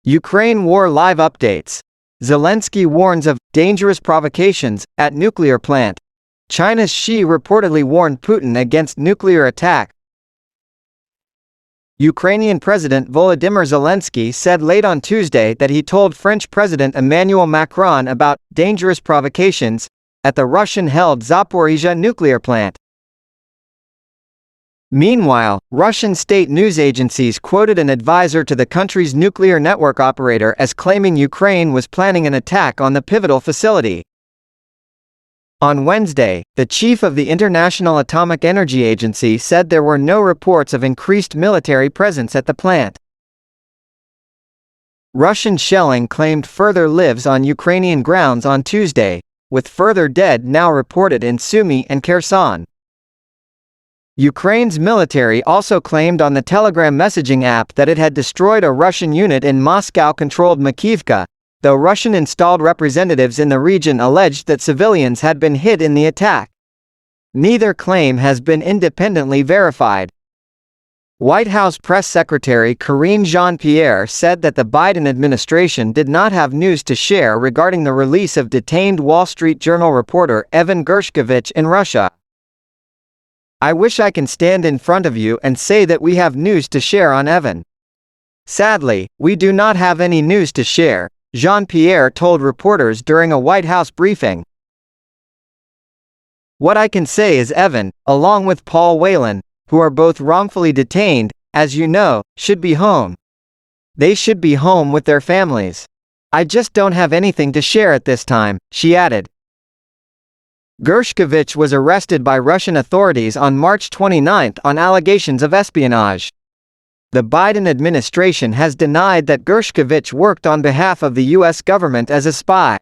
Ukraine war live updates. Zelenskyy warns of dangerous provocations at nuclear plant. China's Xi reportedly warned Putin against nuclear attack. Ukrainian President Volodymyr Zelenskyy said late on Tuesday that he told French President Emmanuel Macron about dangerous provocations at the Russian-held Zaporizhzhia nuclear plant. Meanwhile, Russian state news agencies quoted an advisor to the country's nuclear network operator as claiming Ukraine was planning an attack on the pivotal facility. On Wednesday, the chief of the International Atomic Energy Agency said there were no reports of increased military presence at the plant. Russian shelling claimed further lives on Ukrainian grounds on Tuesday, with further dead now reported in Sumy and Kherson. Ukraine's military also claimed on the Telegram messaging app that it had destroyed a Russian unit in Moscow-controlled Makiivka, though Russian-installed representatives in the region alleged that civilians had been hit in the attack. Neither claim has been independently verified. White House Press Secretary Karine Jean-Pierre said that the Biden administration did not have news to share regarding the release of detained Wall Street Journal reporter Evan Gershkovich in Russia. "I wish I can stand in front of you and say that we have news to share on Evan. Sadly, we do not have any news to share," Jean-Pierre told reporters during a White House briefing. "What I can say is Evan, along with Paul Whelan, who are both wrongfully detained, as you know, should be home. They should be home with their families. I just don't have anything to share at this time," she added. Gershkovich was arrested by Russian authorities on March 29 on allegations of espionage. The Biden administration has denied that Gershkovich worked on behalf of the U.S. government as a spy.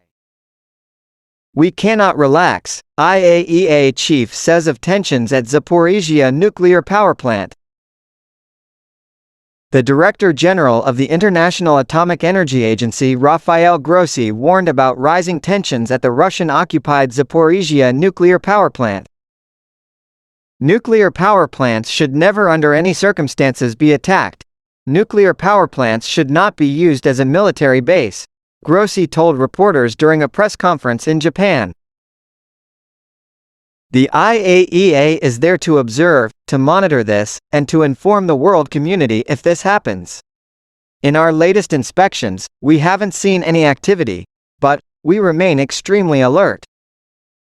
"We cannot relax," IAEA chief says of tensions at Zaporizhzhia nuclear power plant. The Director General of the International Atomic Energy Agency Rafael Grossi warned about rising tensions at the Russian-occupied Zaporizhzhia nuclear power plant. "Nuclear power plants should never under any circumstances be attacked. Nuclear power plants should not be used as a military base," Grossi told reporters during a press conference in Japan. "The IAEA is there to observe, to monitor this, and to inform the world community if this happens. In our latest inspections, we haven't seen any activity, but we remain extremely alert.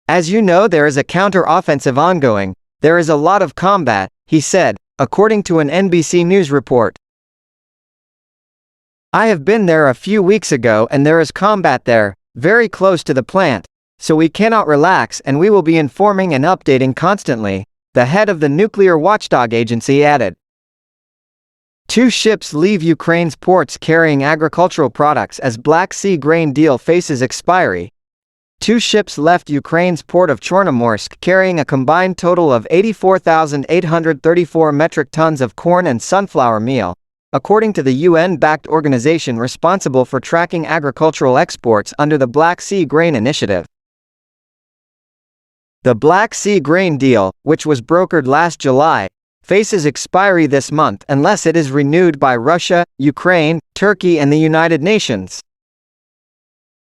As you know, there is a counter-offensive ongoing, there is a lot of combat," he said, according to an NBC News report. "I have been there a few weeks ago and there is combat there, very close to the plant. So we cannot relax and we will be informing and updating constantly," the head of the nuclear watchdog agency added. 2 ships leave Ukraine's ports carrying agricultural products as Black Sea grain deal faces expiry. 2 ships left Ukraine's port of Chornomorsk carrying a combined total of 84,834 metric tons of corn and sunflower meal, according to the UN-backed organization responsible for tracking agricultural exports under the Black Sea Grain Initiative. The Black Sea grain deal, which was brokered last July, faces expiry this month unless it is renewed by Russia, Ukraine, Turkey and the United Nations.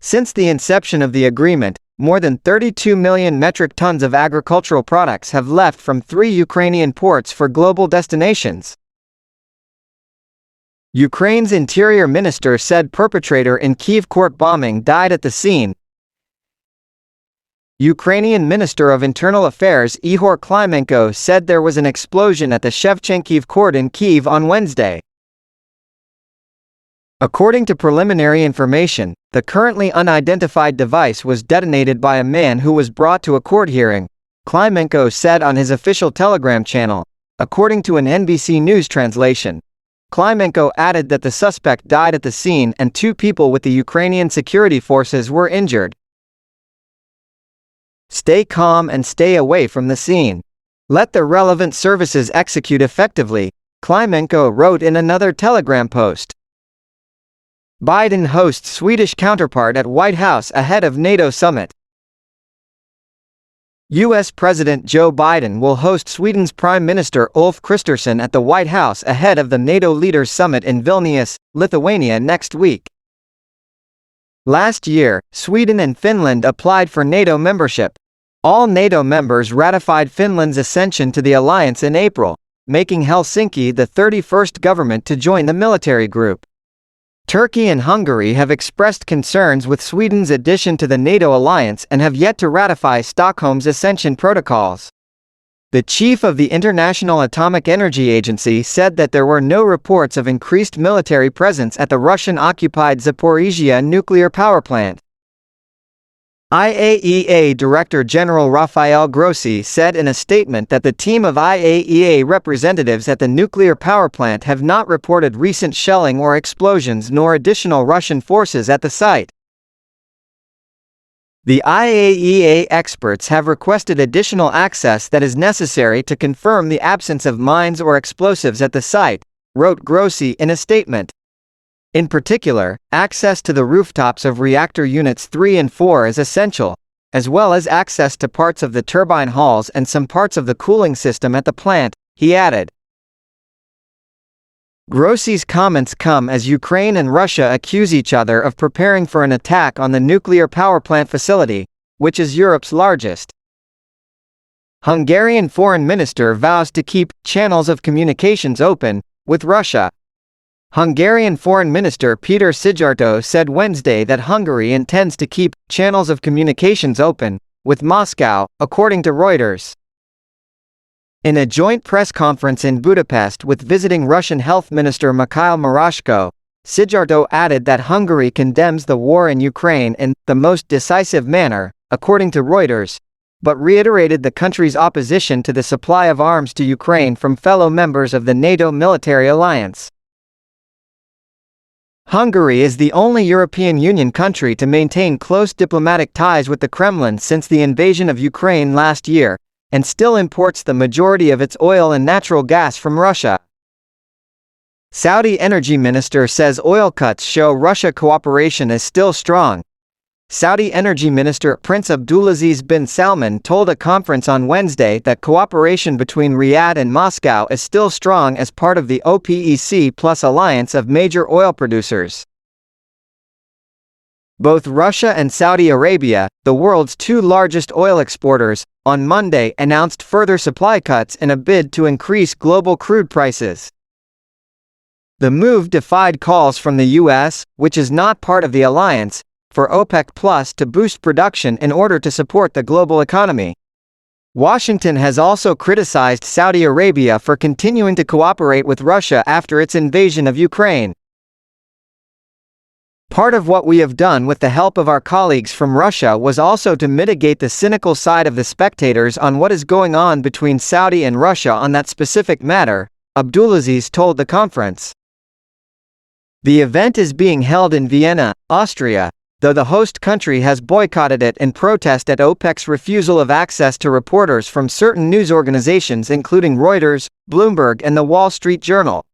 Since the inception of the agreement, more than 32 million metric tons of agricultural products have left from 3 Ukrainian ports for global destinations. Ukraine's interior minister said perpetrator in Kyiv court bombing died at the scene. Ukrainian Minister of Internal Affairs Ihor Klimenko said there was an explosion at the Shevchenkiv court in Kyiv on Wednesday. According to preliminary information, the currently unidentified device was detonated by a man who was brought to a court hearing, Klimenko said on his official Telegram channel, according to an NBC News translation. Klimenko added that the suspect died at the scene and 2 people with the Ukrainian security forces were injured. "Stay calm and stay away from the scene. Let the relevant services execute effectively," Klimenko wrote in another Telegram post. Biden hosts Swedish counterpart at White House ahead of NATO summit. U.S. President Joe Biden will host Sweden's Prime Minister Ulf Kristersson at the White House ahead of the NATO Leaders Summit in Vilnius, Lithuania next week. Last year, Sweden and Finland applied for NATO membership. All NATO members ratified Finland's accession to the alliance in April, making Helsinki the 31st government to join the military group. Turkey and Hungary have expressed concerns with Sweden's addition to the NATO alliance and have yet to ratify Stockholm's accession protocols. The chief of the International Atomic Energy Agency said that there were no reports of increased military presence at the Russian-occupied Zaporizhzhia nuclear power plant. IAEA Director General Rafael Grossi said in a statement that the team of IAEA representatives at the nuclear power plant have not reported recent shelling or explosions nor additional Russian forces at the site. The IAEA experts have requested additional access that is necessary to confirm the absence of mines or explosives at the site, wrote Grossi in a statement. In particular, access to the rooftops of reactor units 3 and 4 is essential, as well as access to parts of the turbine halls and some parts of the cooling system at the plant, he added. Grossi's comments come as Ukraine and Russia accuse each other of preparing for an attack on the nuclear power plant facility, which is Europe's largest. Hungarian foreign minister vows to keep channels of communications open with Russia. Hungarian Foreign Minister Péter Szijjártó said Wednesday that Hungary intends to keep channels of communications open with Moscow, according to Reuters. In a joint press conference in Budapest with visiting Russian Health Minister Mikhail Murashko, Szijjártó added that Hungary condemns the war in Ukraine in the most decisive manner, according to Reuters, but reiterated the country's opposition to the supply of arms to Ukraine from fellow members of the NATO military alliance. Hungary is the only European Union country to maintain close diplomatic ties with the Kremlin since the invasion of Ukraine last year, and still imports the majority of its oil and natural gas from Russia. Saudi energy minister says oil cuts show Russia cooperation is still strong. Saudi Energy Minister Prince Abdulaziz bin Salman told a conference on Wednesday that cooperation between Riyadh and Moscow is still strong as part of the OPEC Plus alliance of major oil producers. Both Russia and Saudi Arabia, the world's two largest oil exporters, on Monday announced further supply cuts in a bid to increase global crude prices. The move defied calls from the U.S., which is not part of the alliance, for OPEC Plus to boost production in order to support the global economy. Washington has also criticized Saudi Arabia for continuing to cooperate with Russia after its invasion of Ukraine. Part of what we have done with the help of our colleagues from Russia was also to mitigate the cynical side of the spectators on what is going on between Saudi and Russia on that specific matter, Abdulaziz told the conference. The event is being held in Vienna, Austria, though the host country has boycotted it in protest at OPEC's refusal of access to reporters from certain news organizations including Reuters, Bloomberg and the Wall Street Journal.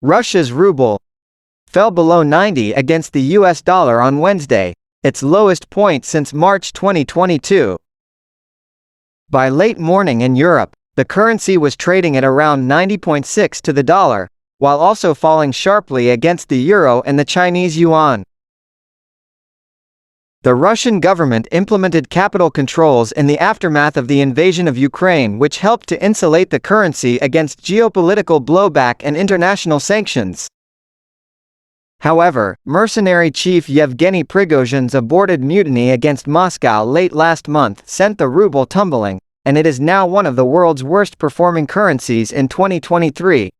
Russia's ruble fell below 90 against the US dollar on Wednesday, its lowest point since March 2022. By late morning in Europe, the currency was trading at around 90.6 to the dollar, while also falling sharply against the euro and the Chinese yuan. The Russian government implemented capital controls in the aftermath of the invasion of Ukraine, which helped to insulate the currency against geopolitical blowback and international sanctions. However, mercenary chief Yevgeny Prigozhin's aborted mutiny against Moscow late last month sent the ruble tumbling, and it is now one of the world's worst-performing currencies in 2023.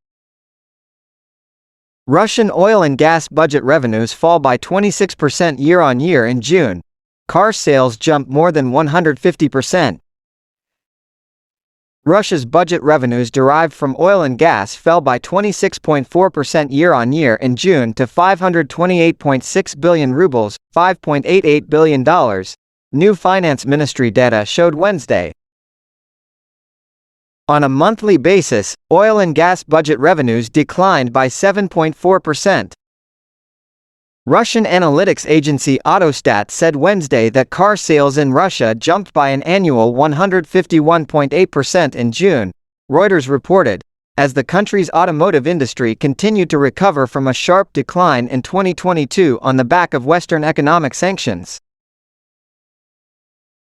Russian oil and gas budget revenues fall by 26% year-on-year in June. Car sales jump more than 150%. Russia's budget revenues derived from oil and gas fell by 26.4% year-on-year in June to 528.6 billion rubles, $5.88 billion, new finance ministry data showed Wednesday. On a monthly basis, oil and gas budget revenues declined by 7.4%. Russian analytics agency Autostat said Wednesday that car sales in Russia jumped by an annual 151.8% in June, Reuters reported, as the country's automotive industry continued to recover from a sharp decline in 2022 on the back of Western economic sanctions.